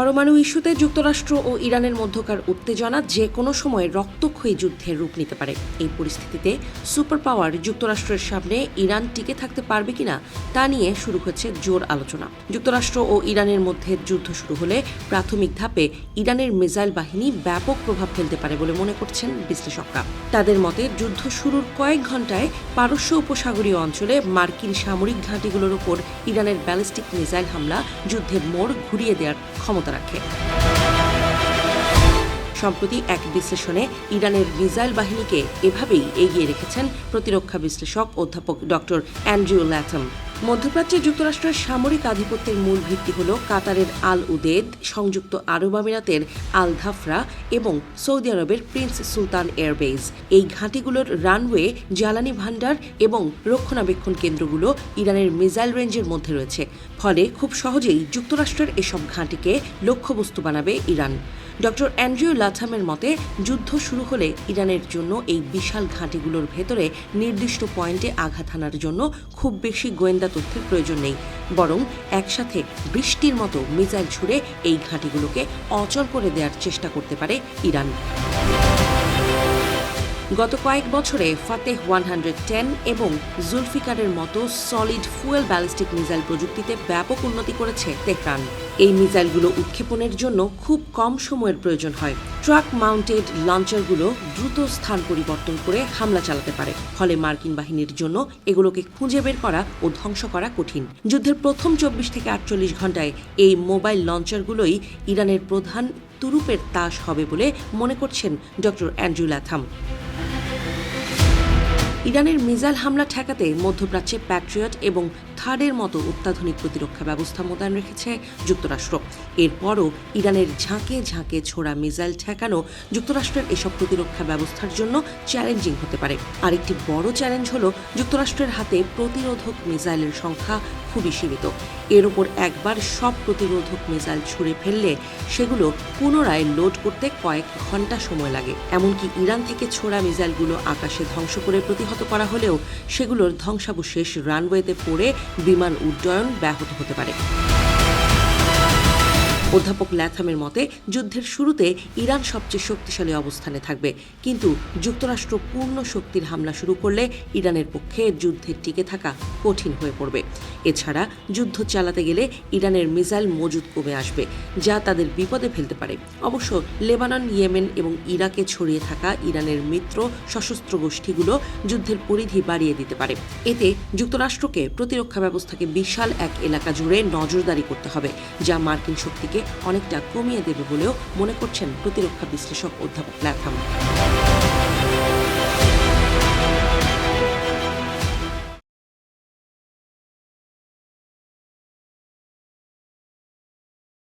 পরমাণু ইস্যুতে যুক্তরাষ্ট্র ও ইরানের মধ্যকার উত্তেজনা যে কোনো সময় রক্তক্ষয়ী যুদ্ধের রূপ নিতে পারে। এই পরিস্থিতিতে সুপার পাওয়ার যুক্তরাষ্ট্রের সামনে ইরান টিকে থাকতে পারবে কিনা তা নিয়ে শুরু হচ্ছে জোর আলোচনা। যুক্তরাষ্ট্র ও ইরানের মধ্যে যুদ্ধ শুরু হলে প্রাথমিক ধাপে ইরানের মিসাইল বাহিনী ব্যাপক প্রভাব ফেলতে পারে বলে মনে করছেন বিশ্লেষকরা। তাদের মতে যুদ্ধ শুরুর কয়েক ঘণ্টায় পারস্য উপসাগরীয় অঞ্চলে মার্কিন সামরিক ঘাঁটিগুলোর উপর ইরানের ব্যালিস্টিক মিসাইল হামলা যুদ্ধের মোড় ঘুরিয়ে দেওয়ার ক্ষমতা রাখে। সম্প্রতি এক বিশ্লেষণে ইরানের মিসাইল বাহিনীকে এভাবেই এগিয়ে রেখেছেন প্রতিরক্ষা বিশ্লেষক অধ্যাপক ডক্টর অ্যান্ড্রিউ ল্যাথম। মধ্যপ্রাচ্যে যুক্তরাষ্ট্রের সামরিক আধিপত্যের মূল ভিত্তি হল কাতারের আল উদেদ, সংযুক্ত আরব আমিরাতের আল ধাফরা এবং সৌদি আরবের প্রিন্স সুলতান এয়ারবেস। এই ঘাঁটিগুলোর রানওয়ে, জ্বালানি ভাণ্ডার এবং রক্ষণাবেক্ষণ কেন্দ্রগুলো ইরানের মিসাইল রেঞ্জের মধ্যে রয়েছে। ফলে খুব সহজেই যুক্তরাষ্ট্রের এসব ঘাঁটিকে লক্ষ্যবস্তু বানাবে ইরান। ডক্টর অ্যান্ড্রিউ লাথামের মতে যুদ্ধ শুরু হলে ইরানের জন্য এই বিশাল ঘাঁটিগুলোর ভেতরে নির্দিষ্ট পয়েন্টে আঘাত হানার জন্য খুব বেশি গোয়েন্দা তথ্যের প্রয়োজন নেই, বরং একসাথে বৃষ্টির মতো মিসাইল ছুড়ে এই ঘাঁটিগুলোকে অচল করে দেওয়ার চেষ্টা করতে পারে ইরান। গত কয়েক বছরে ফাতেহ 110 এবং জুলফিকারের মতো সলিড ফুয়েল ব্যালিস্টিক মিসাইল প্রযুক্তিতে ব্যাপক উন্নতি করেছে তেহরান। এই মিসাইলগুলো উৎক্ষেপণের জন্য খুব কম সময়ের প্রয়োজন হয়। ট্রাক মাউন্টেড লঞ্চারগুলো দ্রুত স্থান পরিবর্তন করে হামলা চালাতে পারে, ফলে মার্কিন বাহিনীর জন্য এগুলোকে খুঁজে বের করা ও ধ্বংস করা কঠিন। যুদ্ধের প্রথম 24 থেকে 48 ঘণ্টায় এই মোবাইল লঞ্চারগুলোই ইরানের প্রধান তুরুপের তাস হবে বলে মনে করছেন ডক্টর অ্যান্ড্রিউ ল্যাথাম। ইরানের মিসাইল হামলা ঠেকাতে মধ্যপ্রাচ্যে প্যাট্রিয়ট এবং থার্ডের মতো অত্যাধুনিক প্রতিরক্ষা ব্যবস্থা মোতায়েন রেখেছে যুক্তরাষ্ট্র। এরপরও ইরানের ঝাঁকে ঝাঁকে ছোড়া মিসাইল ঠেকানো যুক্তরাষ্ট্রের এসব প্রতিরক্ষা ব্যবস্থার জন্য চ্যালেঞ্জিং হতে পারে। আরেকটি বড় চ্যালেঞ্জ হল যুক্তরাষ্ট্রের হাতে প্রতিরোধক মিসাইলের সংখ্যা খুবই সীমিত। এর ওপর একবার সব প্রতিরোধক মিসাইল ছুড়ে ফেললে সেগুলো পুনরায় লোড করতে কয়েক ঘণ্টা সময় লাগে। এমনকি ইরান থেকে ছোড়া মিসাইলগুলো আকাশে ধ্বংস করে প্রতিহত করা হলেও সেগুলোর ধ্বংসাবশেষ রানওয়েতে পড়ে বিমান উড্ডয়ন ব্যাহত হতে পারে। অধ্যাপক ল্যাথামের মতে যুদ্ধের শুরুতে ইরান সবচেয়ে শক্তিশালী অবস্থানে থাকবে, কিন্তু যুক্তরাষ্ট্র পূর্ণ শক্তির হামলা শুরু করলে ইরানের পক্ষে যুদ্ধে টিকে থাকা কঠিন হয়ে পড়বে। এছাড়া যুদ্ধ চালাতে গেলে ইরানের মিসাইল মজুদ কমে আসবে, যা তাদের বিপদে ফেলতে পারে। অবশ্য লেবানন, ইয়েমেন এবং ইরাকে ছড়িয়ে থাকা ইরানের মিত্র সশস্ত্র গোষ্ঠীগুলো যুদ্ধের পরিধি বাড়িয়ে দিতে পারে। এতে যুক্তরাষ্ট্রকে প্রতিরক্ষা ব্যবস্থাকে বিশাল এক এলাকা জুড়ে নজরদারি করতে হবে, যা মার্কিন শক্তিকে অনেকটা কমিয়ে দেবে বলেও মনে করছেন প্রতিরক্ষা বিশ্লেষক অধ্যাপক ল্যাথাম।